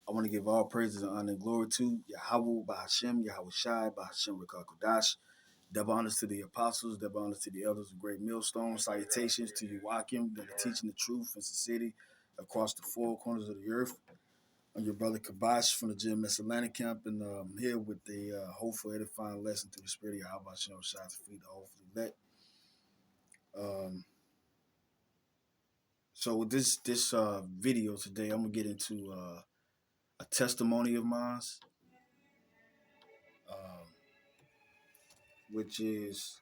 I want to give all praises and honor and glory to Yahweh, Bahashem, Yahweh Shai, Bahashem, Rekah Kodash. Double honors to the apostles, double honors to the elders of Great Millstone. Salutations to you, Wakim, that are teaching the truth in sincerity across the four corners of the earth. I'm your brother Kabash from the GMS Atlanta camp, and I'm here with a hopeful edifying lesson through the spirit of Yahweh Shai to feed the hopefully let. Um, so with this video today, I'm gonna get into a testimony of mine, um, which is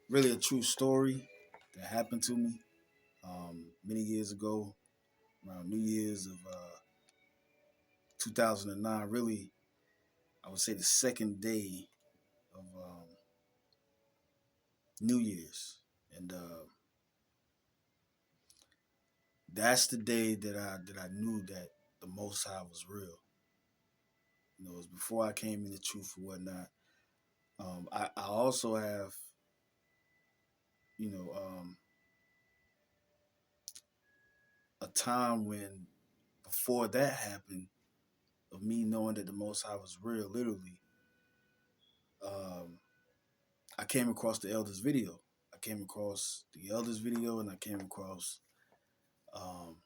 really a true story that happened to me many years ago, around New Year's of 2009. Really, I would say the second day of New Year's, and that's the day that I knew that the Most High was real. You know, it was before I came into truth or whatnot. I also have, you know, a time when before that happened of me knowing that the Most High was real, literally. Um, I came across the elders video. I came across the elders video, and I came across, um,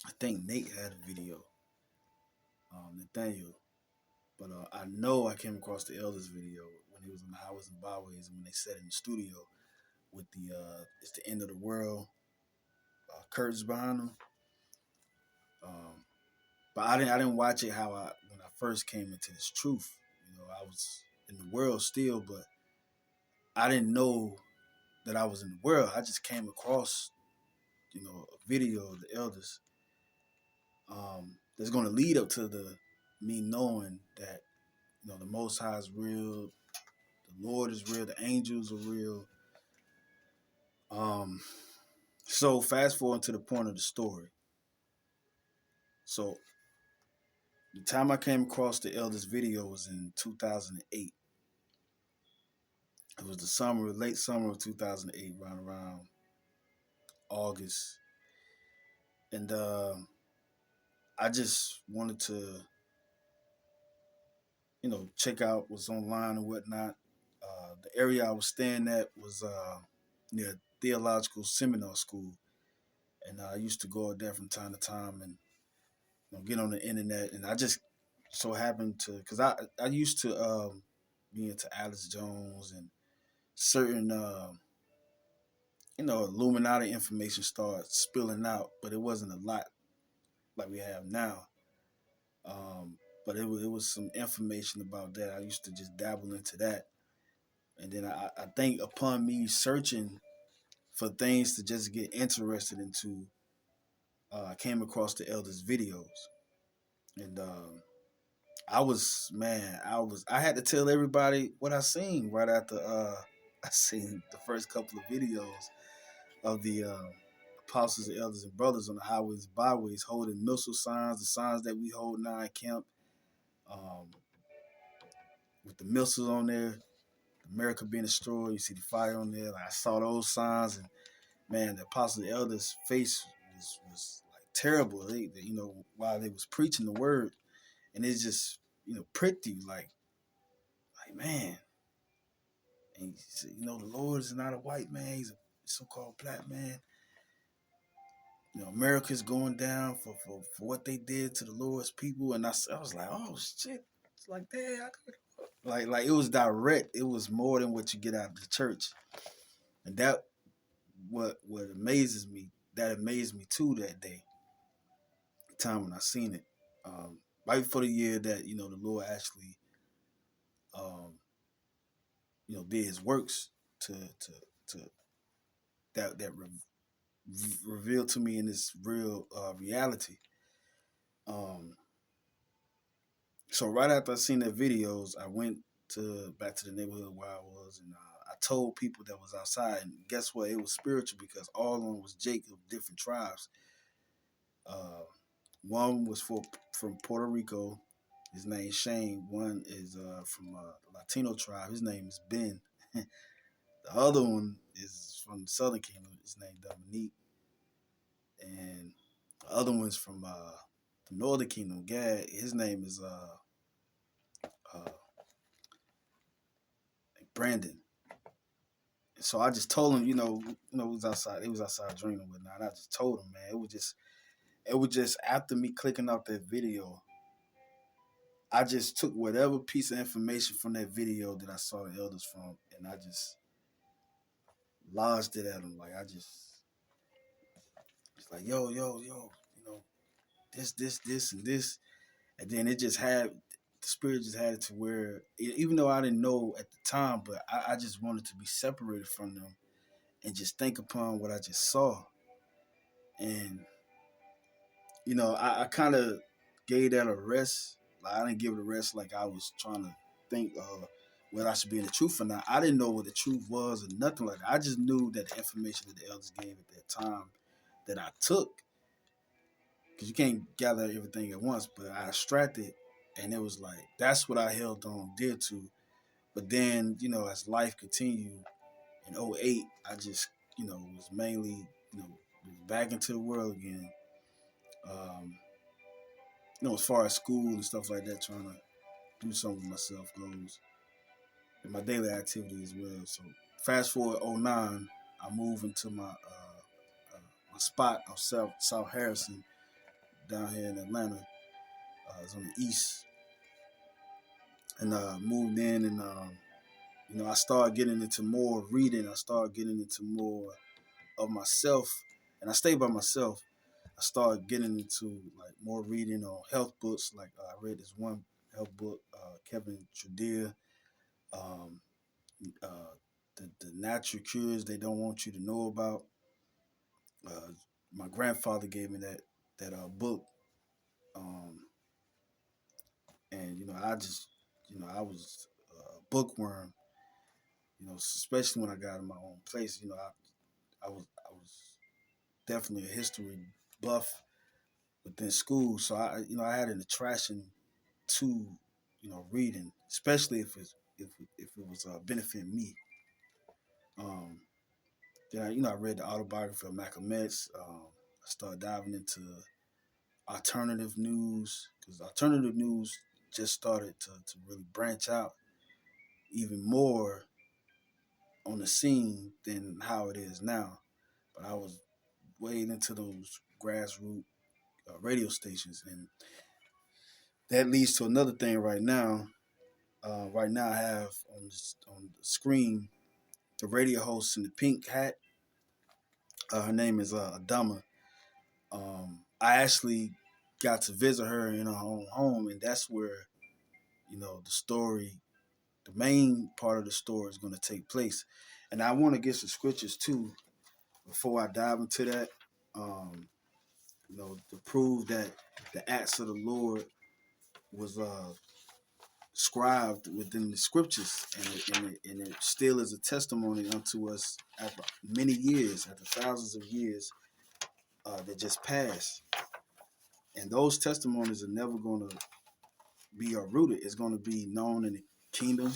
I think Nate had a video, Nathaniel. But I know I came across the elders video when he was on the highways and byways, and when they sat in the studio with the "It's the End of the World" curtains behind them. Um, but I didn't watch it how I when I first came into this truth. You know, I was in the world still, but I didn't know that I was in the world. I just came across, a video of the elders that's going to lead up to the me knowing that the Most High is real, the Lord is real, the angels are real. Um, so fast forward to the point of the story. So the time I came across the elders video was in 2008. It was the summer, late summer of 2008, around August, and I just wanted to check out what's online and whatnot. The area I was staying at was near Theological Seminar School, and I used to go out there from time to time and get on the internet. And I just so happened to, because I used to be into Alex Jones and certain Illuminati information started spilling out, but it wasn't a lot like we have now. But it was some information about that. I used to just dabble into that. And then I think upon me searching for things to just get interested into, I came across the elders videos. And I had to tell everybody what I seen right after I seen the first couple of videos of the apostles and elders and brothers on the highways and byways holding missile signs, the signs that we hold now in camp, um, with the missiles on there, America being destroyed. You see the fire on there. Like, I saw those signs, and man, the apostles and elders' face was like terrible. They while they was preaching the word, and it just pricked you like man. And he said, the Lord is not a white man; he's a so-called black man. America's going down for what they did to the Lord's people, and I was like, oh shit, it's like that. Like it was direct. It was more than what you get out of the church, and that what amazes me. That amazed me too that day, the time when I seen it, right before the year that the Lord actually, um, did His works to revealed to me in this real reality. Um, so right after I seen that videos, I went back to the neighborhood where I was, and I told people that was outside. And guess what? It was spiritual because all of them was Jake of different tribes. Uh, One was from Puerto Rico. His name's Shane. One is from the Latino tribe. His name is Ben. The other one is from the Southern Kingdom. His name Dominique. And The other one's from the Northern Kingdom. Gad, his name is uh, Brandon. And so I just told him, it was outside. It was outside drinking and whatnot. And I just told him, man, it was just after me clicking off that video, I just took whatever piece of information from that video that I saw the elders from, and I just lodged it at him. Like I just, it's like, yo, this, and this, and then it just had the spirit just had it to where, even though I didn't know at the time, but I just wanted to be separated from them and just think upon what I just saw, and I kind of gave that a rest. Like I didn't give it a rest like I was trying to think whether I should be in the truth or not. I didn't know what the truth was or nothing like that. I just knew that the information that the elders gave at that time that I took, because you can't gather everything at once, but I extracted, and it was like that's what I held on dear to. But then, as life continued in '08, I just, was mainly, back into the world again. Um, as far as school and stuff like that, trying to do something with myself goes, and my daily activity as well. So fast forward '09, I move into my spot of South Harrison down here in Atlanta. It's on the east, and moved in, and I started getting into more reading. I started getting into more of myself, and I stayed by myself. I started getting into like more reading on health books. Like I read this one health book, Kevin Trudeau, um, uh, the natural cures they don't want you to know about. Uh, my grandfather gave me that book, um, and I just I was a bookworm. Especially when I got in my own place. I was definitely a history buff within school, so I had an attraction to reading, especially if it was benefiting me. Um, then I read the autobiography of Malcolm X. I started diving into alternative news because alternative news just started to really branch out even more on the scene than how it is now. But I was way into those grassroots radio stations, and that leads to another thing right now. Right now, I have on the screen the radio host in the pink hat. Her name is Adama. I actually got to visit her in her own home, and that's where the story, the main part of the story, is going to take place. And I want to get some scriptures too before I dive into that. Um, to prove that the acts of the Lord was scribed within the scriptures, and it still is a testimony unto us after many years, after thousands of years that just passed. And those testimonies are never going to be uprooted. It's going to be known in the kingdom,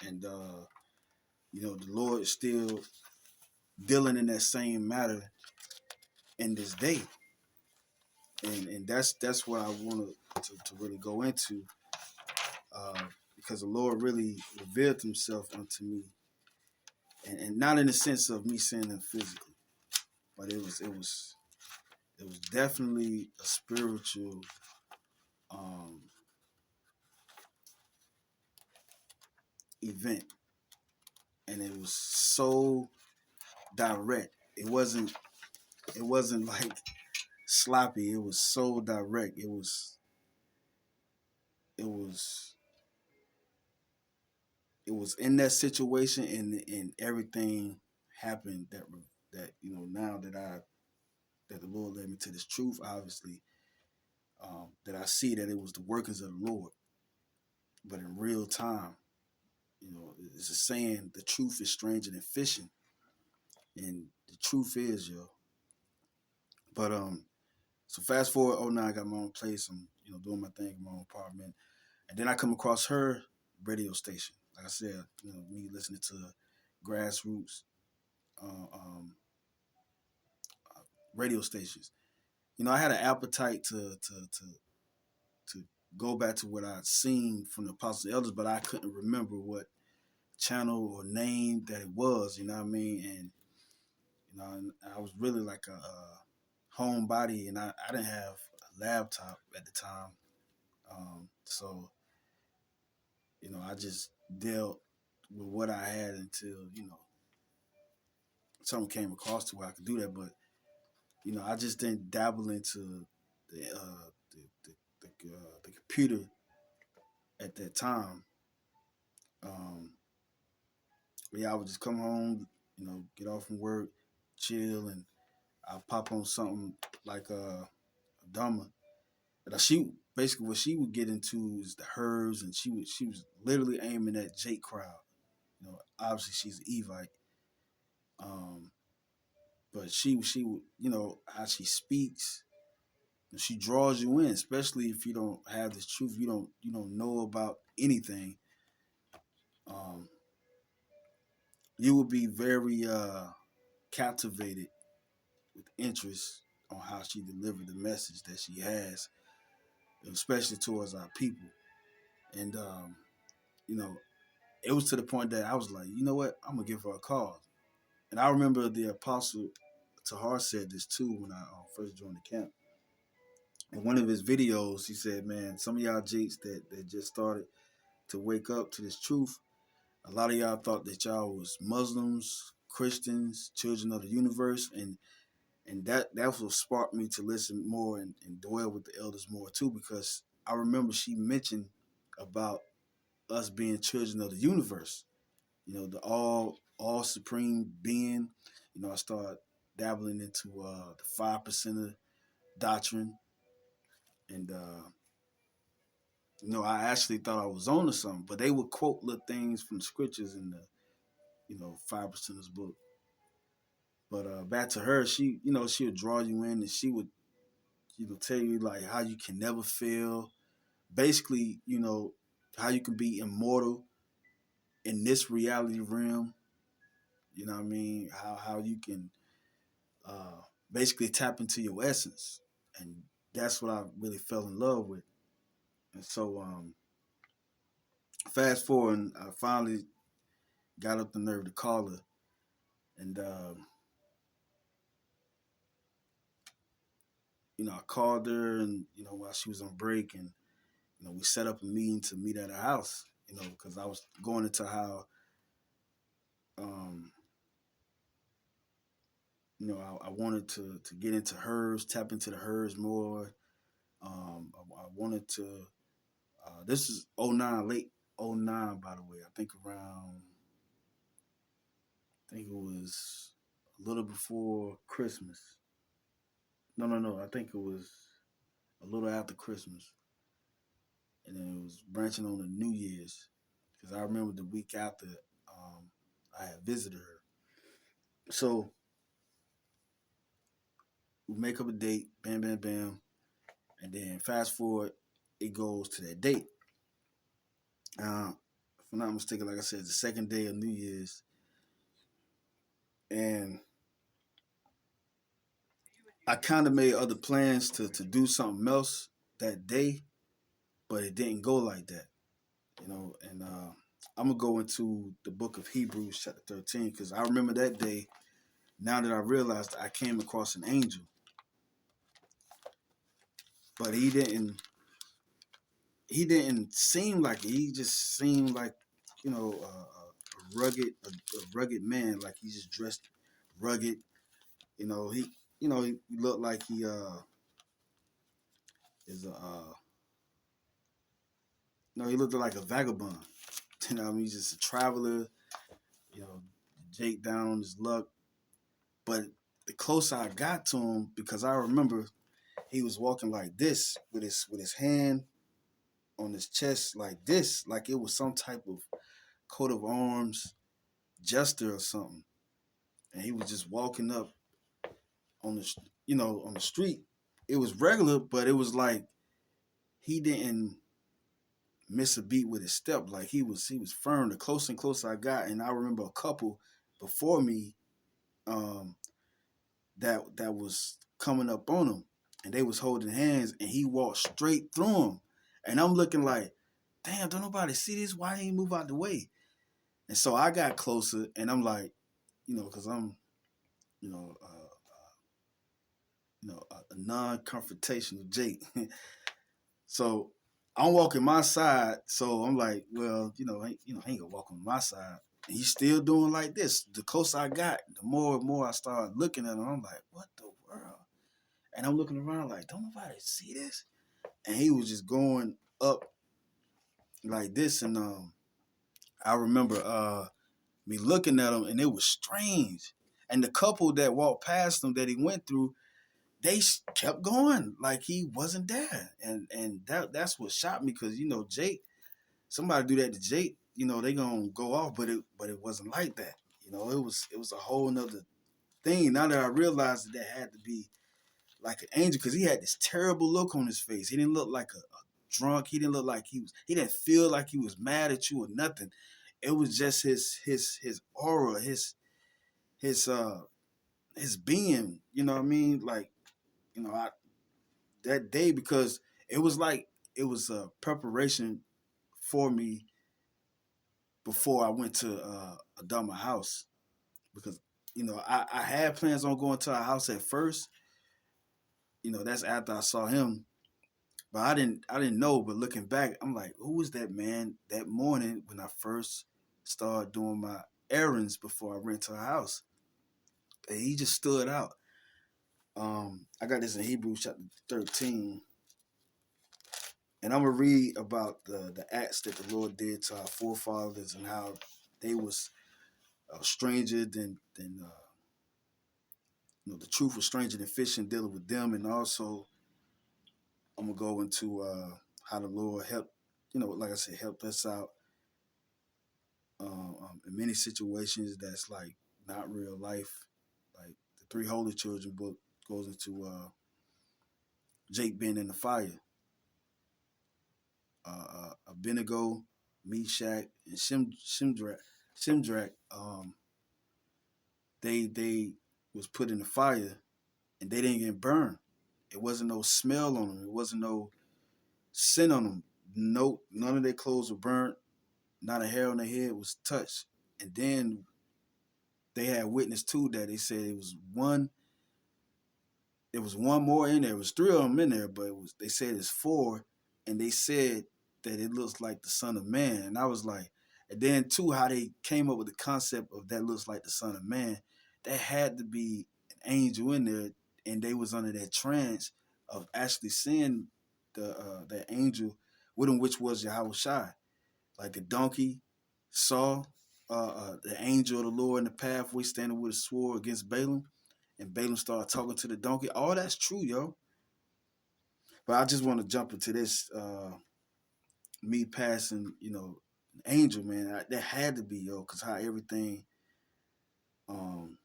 and the Lord is still dealing in that same matter in this day, and that's what I want to really go into, uh, because the Lord really revealed Himself unto me, and not in the sense of me seeing Him physically, but it was definitely a spiritual um, event, and it was so direct. It wasn't like sloppy. It was so direct. It was it was in that situation, and everything happened that now that the Lord led me to this truth, obviously, that I see that it was the workings of the Lord, but in real time. It's a saying, the truth is stranger than fishing, and the truth is, But so fast forward '09, I got my own place. I'm doing my thing in my own apartment, and then I come across her radio station. Like I said, me listening to grassroots uh, um, radio stations. I had an appetite to go back to what I'd seen from the apostles and elders, but I couldn't remember what channel or name that it was. You know what I mean? And and I was really like a homebody, and I didn't have a laptop at the time, so I just dealt with what I had until something came across to where I could do that. But I just didn't dabble into the computer at that time. Um, but yeah, I would just come home, get off from work, chill, and I'll pop on something like Dharma. But she basically what she would get into is the herbs, and she was literally aiming at Jake crowd. Obviously she's an Evite, um, but she would how she speaks. She draws you in, especially if you don't have this truth. You don't know about anything. Um, you will be very captivated with interest on how she delivered the message that she has, especially towards our people. And you know, it was to the point that I was like, you know what, I'm gonna give her a call. And I remember the apostle Tahar said this too when I first joined the camp. In one of his videos, he said, "Man, some of y'all jakes that just started to wake up to this truth. A lot of y'all thought that y'all was Muslims, Christians, children of the universe, and that's what sparked me to listen more and dwell with the elders more too, because I remember she mentioned about us being children of the universe, the all supreme being. I started dabbling into the 5% doctrine, and I actually thought I was on to something, but they would quote little things from scriptures in the 5%ers book. But back to her, she would draw you in, and she would tell you like how you can never fail. Basically, how you can be immortal in this reality realm. You know what I mean? How you can basically tap into your essence, and that's what I really fell in love with. And so, fast forward, I finally got up the nerve to call her, and I called her, and while she was on break, and we set up a meeting to meet at her house. Because I was going into how, um, I wanted to get into hers, tap into the hers more. I wanted to. This is '09, late '09, by the way. I think it was a little before Christmas. No, no, no. I think it was a little after Christmas, and then it was branching on to New Year's, because I remember the week after I had visited her. So we make up a date, bam, bam, bam, and then fast forward, it goes to that date. If I'm not mistaken, like I said, the second day of New Year's, and I kind of made other plans to do something else that day, but it didn't go like that, And I'm gonna go into the book of Hebrews, chapter 13, because I remember that day. Now that I realized I came across an angel, but he didn't seem like it. He just seemed like a rugged man. Like he just dressed rugged. He looked like he is a no, he looked like a vagabond. I mean, he's just a traveler. You know, Jake down on his luck. But the closer I got to him, because I remember he was walking like this with his hand on his chest like this, like it was some type of coat of arms jester or something. And he was just walking up on the street. It was regular, but it was like he didn't miss a beat with his step. Like he was firm. The closer and closer I got, and I remember a couple before me, um, that was coming up on him, and they was holding hands, and he walked straight through him, and I'm looking like, damn, don't nobody see this? Why didn't he move out the way? And so I got closer, and I'm like, because I'm, you know, a non-confrontational Jake. So I'm walking my side. So I'm like, well, I ain't gonna walk on my side. And he's still doing like this. The closer I got, the more and more I started looking at him. I'm like, what the world? And I'm looking around like, don't nobody see this? And he was just going up like this. And I remember me looking at him, and it was strange. And the couple that walked past him that he went through, they kept going like he wasn't there, and that's what shocked me, because Jake, somebody do that to Jake, they gonna go off, but it wasn't like that. It was a whole nother thing. Now that I realized that had to be like an angel, because he had this terrible look on his face. He didn't look like a drunk. He didn't look like he didn't feel like he was mad at you or nothing. It was just his aura, his his being. You know what I mean? Like, I that day, because it was like it was a preparation for me before I went to Adama house, because I had plans on going to our house at first. That's after I saw him, but I didn't know. But looking back, I'm like, who was that man that morning when I first started doing my errands before I went to our house? And he just stood out. I got this in Hebrews chapter 13. And I'm gonna read about the acts that the Lord did to our forefathers, and how they was stranger than the truth was stranger than fish, and dealing with them. And also I'm gonna go into how the Lord helped, like I said, helped us out in many situations that's like not real life. Like the Three Holy Children book goes into Jake being in the fire. Abednego, Meshach, and Shimdrak, they was put in the fire, and they didn't get burned. It wasn't no smell on them. It wasn't no sin on them. No, none of their clothes were burnt. Not a hair on their head was touched. And then they had witness to that. They said it was one. There was one more in there. It was three of them in there, but they said it's four, and they said that it looks like the Son of Man. And I was like, and then too, how they came up with the concept of that looks like the Son of Man. There had to be an angel in there, and they was under that trance of actually seeing that angel, with him, which was Yahweh Shai. Like the donkey saw the angel of the Lord in the pathway standing with a sword against Balaam, and Balaam started talking to the donkey. All that's true, yo. But I just want to jump into this, me passing, angel, man. That had to be, yo, because how everything um,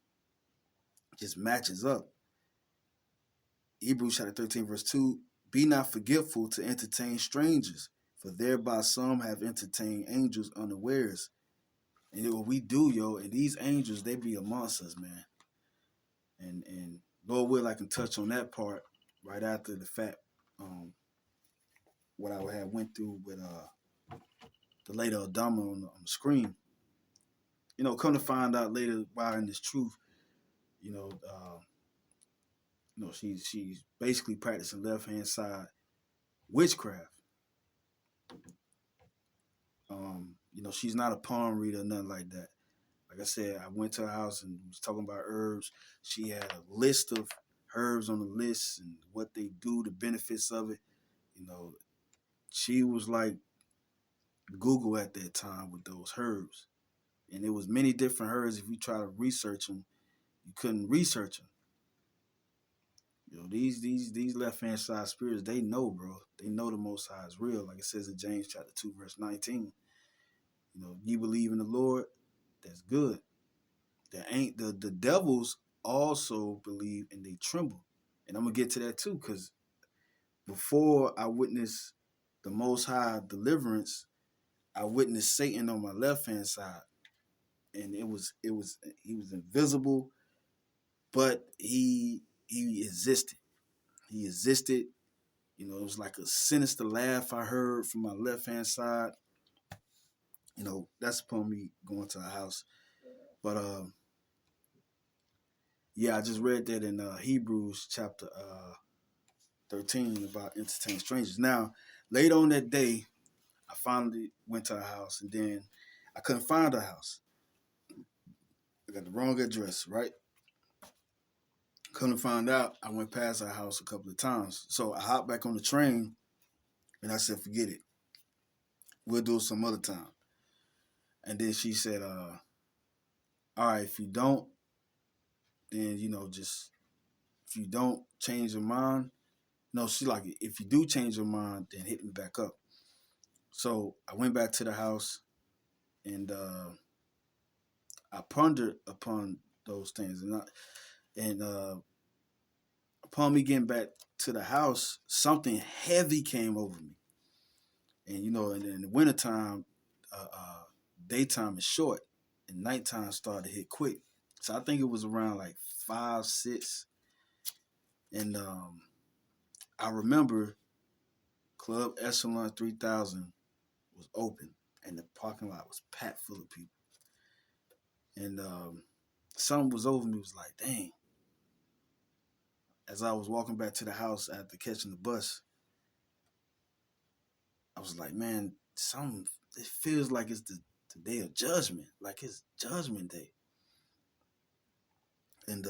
just matches up. Hebrews chapter 13, verse 2, be not forgetful to entertain strangers, for thereby some have entertained angels unawares. And what we do, yo, and these angels, they be amongst us, man. And Lord will, I can touch on that part right after the fact, what I had went through with the later Adama on the screen. Come to find out later while in this truth, you know, uh, she's basically practicing left hand side witchcraft. She's not a palm reader or nothing like that. Like I said, I went to her house and was talking about herbs. She had a list of herbs on the list and what they do, the benefits of it. She was like Google at that time with those herbs. And there was many different herbs. If you try to research them, you couldn't research them. These left hand side spirits, they know, bro. They know the Most High is real. Like it says in James chapter 2, verse 19. You believe in the Lord, that's good. The devils also believe and they tremble. And I'm gonna get to that too, because before I witnessed the Most High deliverance, I witnessed Satan on my left hand side. And he was invisible, but he he existed. He existed. You know, it was like a sinister laugh I heard from my left hand side. You know, that's upon me going to the house. But yeah, I just read that in Hebrews chapter 13 about entertaining strangers. Now, later on that day, I finally went to a house, and then I couldn't find a house. I got the wrong address, right? Couldn't find out. I went past our house a couple of times. So I hopped back on the train, and I said, forget it. We'll do it some other time. And then she said, all right, if you don't, then, you know, just, if you don't change your mind, no, she like, if you do change your mind, then hit me back up. So I went back to the house, and I pondered upon those things, and upon me getting back to the house, something heavy came over me. And you know, and in the wintertime, daytime is short, and nighttime started to hit quick. So I think it was around like 5, 6, and I remember Club Echelon 3000 was open, and the parking lot was packed full of people. And something was over me. Was like, dang. As I was walking back to the house after catching the bus, I was like, man, something. It feels like it's the day of judgment, like it's Judgment Day. And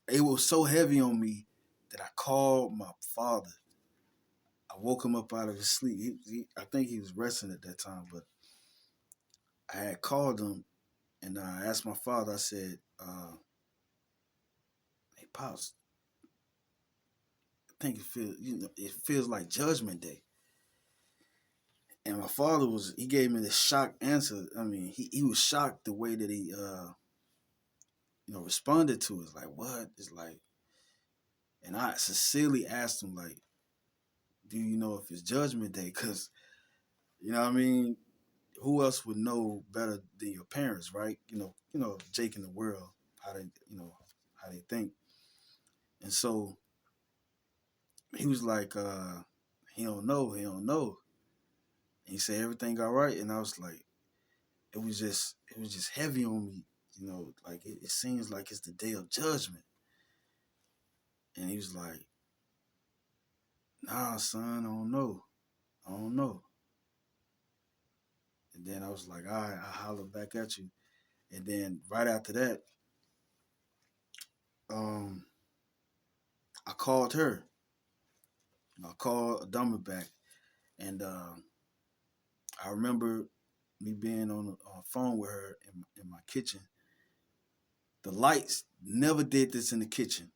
it was so heavy on me that I called my father. I woke him up out of his sleep. I think he was resting at that time, but I had called him, and I asked my father. I said, "Hey, pops, I think it feels like Judgment Day." And my father he gave me this shocked answer. I mean, he was shocked the way that he responded to it. It's like, what? It's like, and I sincerely asked him, like, do you know if it's Judgment Day? Because, you know what I mean? Who else would know better than your parents, right? Jake in the world, how they, how they think. And so he was like, he don't know, he don't know. And he said, everything all right? And I was like, it was just heavy on me, like it seems like it's the day of judgment. And he was like, nah, son, I don't know. I don't know. And then I was like, all right, I'll holler back at you. And then right after that, um, I called her. I called Adama back. And I remember me being on the phone with her in my kitchen. The lights never did this in the kitchen.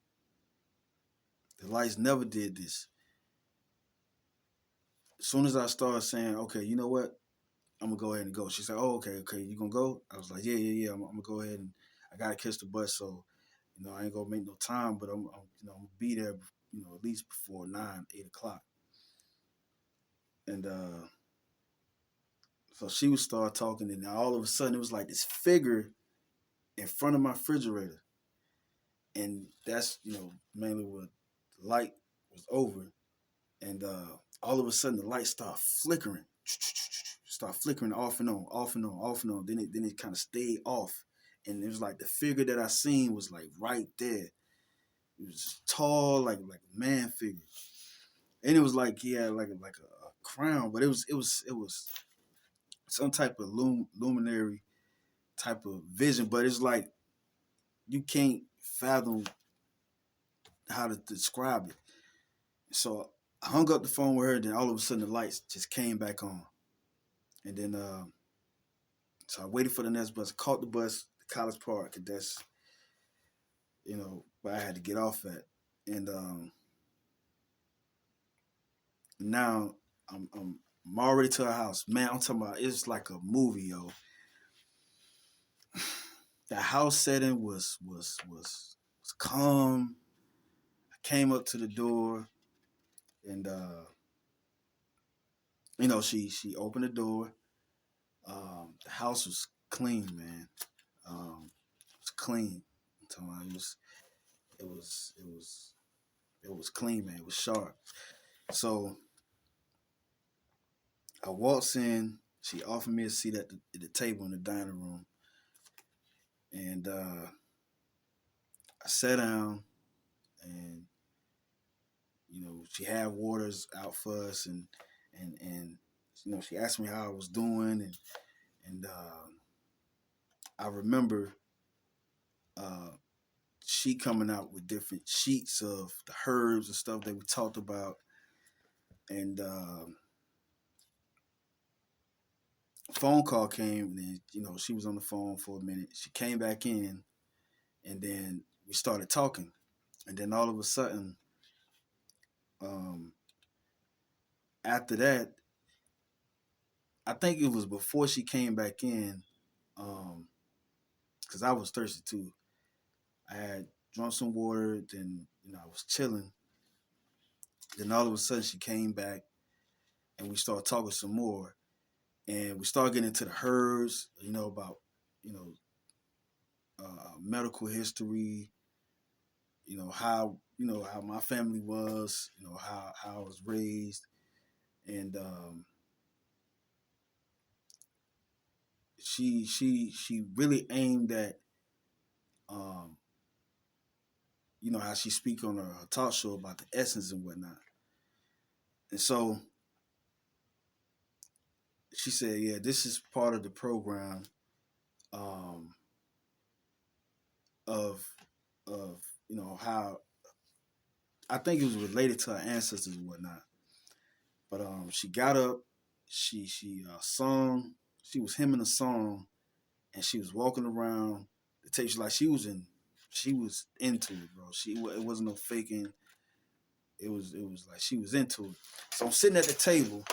The lights never did this. As soon as I started saying, okay, you know what? I'm gonna go ahead and go. She said, "Oh, okay, you gonna go?" I was like, "Yeah. I'm gonna go ahead and I gotta catch the bus, so I ain't gonna make no time, but I'm gonna be there, at least before 9, 8 o'clock." And so she would start talking, and all of a sudden it was like this figure in front of my refrigerator, and that's mainly what the light was over, and all of a sudden the light started flickering, start flickering off and on, off and on, off and on. Then it kind of stayed off, and it was like the figure that I seen was like right there. It was tall, like a man figure, and it was like he had like a crown, but it was some type of luminary type of vision, but it's like you can't fathom how to describe it. So I hung up the phone with her, then all of a sudden the lights just came back on, and then so I waited for the next bus, caught the bus to College Park, and that's where I had to get off at, and now I'm already to her house, man. I'm talking about it's like a movie, yo. The house setting was calm. I came up to the door, and she opened the door. The house was clean, man. It was clean. I'm talking about it was it was clean, man. It was sharp. So I walks in. She offered me a seat at the table in the dining room, and I sat down, and she had waters out for us, and she asked me how I was doing, and I remember uh, she coming out with different sheets of the herbs and stuff that we talked about, and a phone call came, and then she was on the phone for a minute. She came back in, and then we started talking, and then all of a sudden, um, after that, I think it was before she came back in, because I was thirsty too. I had drunk some water, then I was chilling. Then all of a sudden she came back, and we started talking some more, and we started getting into the herbs, about you know medical history, how my family was, how I was raised, and she really aimed at um, how she speak on her talk show about the essence and whatnot. And so she said, "Yeah, this is part of the program um, of how I think it was related to her ancestors and whatnot." But she got up, she sung, she was hemming a song, and she was walking around the table like she was into it, bro. It wasn't no faking. It was like she was into it. So I'm sitting at the table,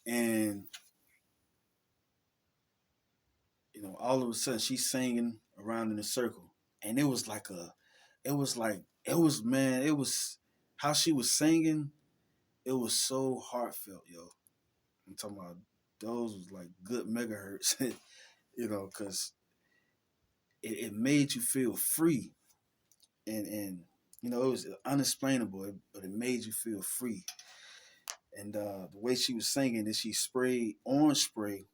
and all of a sudden she's singing around in a circle, and it was man, it was how she was singing. It was so heartfelt, yo. I'm talking about those was like good megahertz, because it made you feel free, and it was unexplainable, but it made you feel free. And the way she was singing is she sprayed orange spray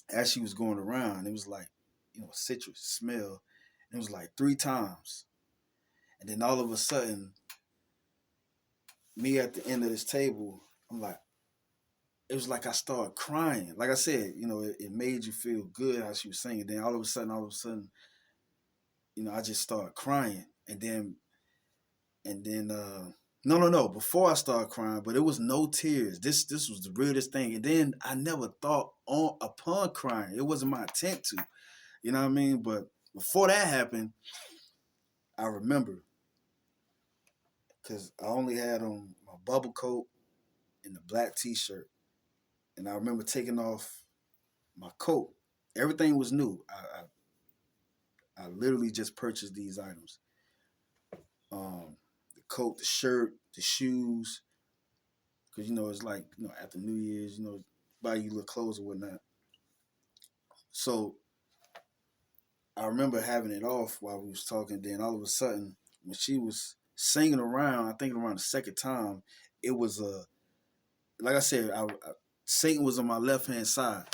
as she was going around. It was like a citrus smell. It was like 3 times, and then all of a sudden, me at the end of this table, I'm like, it was like I started crying. Like I said, it made you feel good how she was singing. Then all of a sudden, I just started crying, and then no. Before I started crying, but it was no tears. This was the weirdest thing. And then I never thought upon crying. It wasn't my intent to. You know what I mean? But before that happened, I remember because I only had on my bubble coat and the black T-shirt, and I remember taking off my coat. Everything was new. I literally just purchased these items. The coat, the shirt, the shoes, because it's like after New Year's, buy you little clothes or whatnot. So I remember having it off while we was talking. Then all of a sudden, when she was singing around, I think around the second time, it was like I said, Satan was on my left hand side,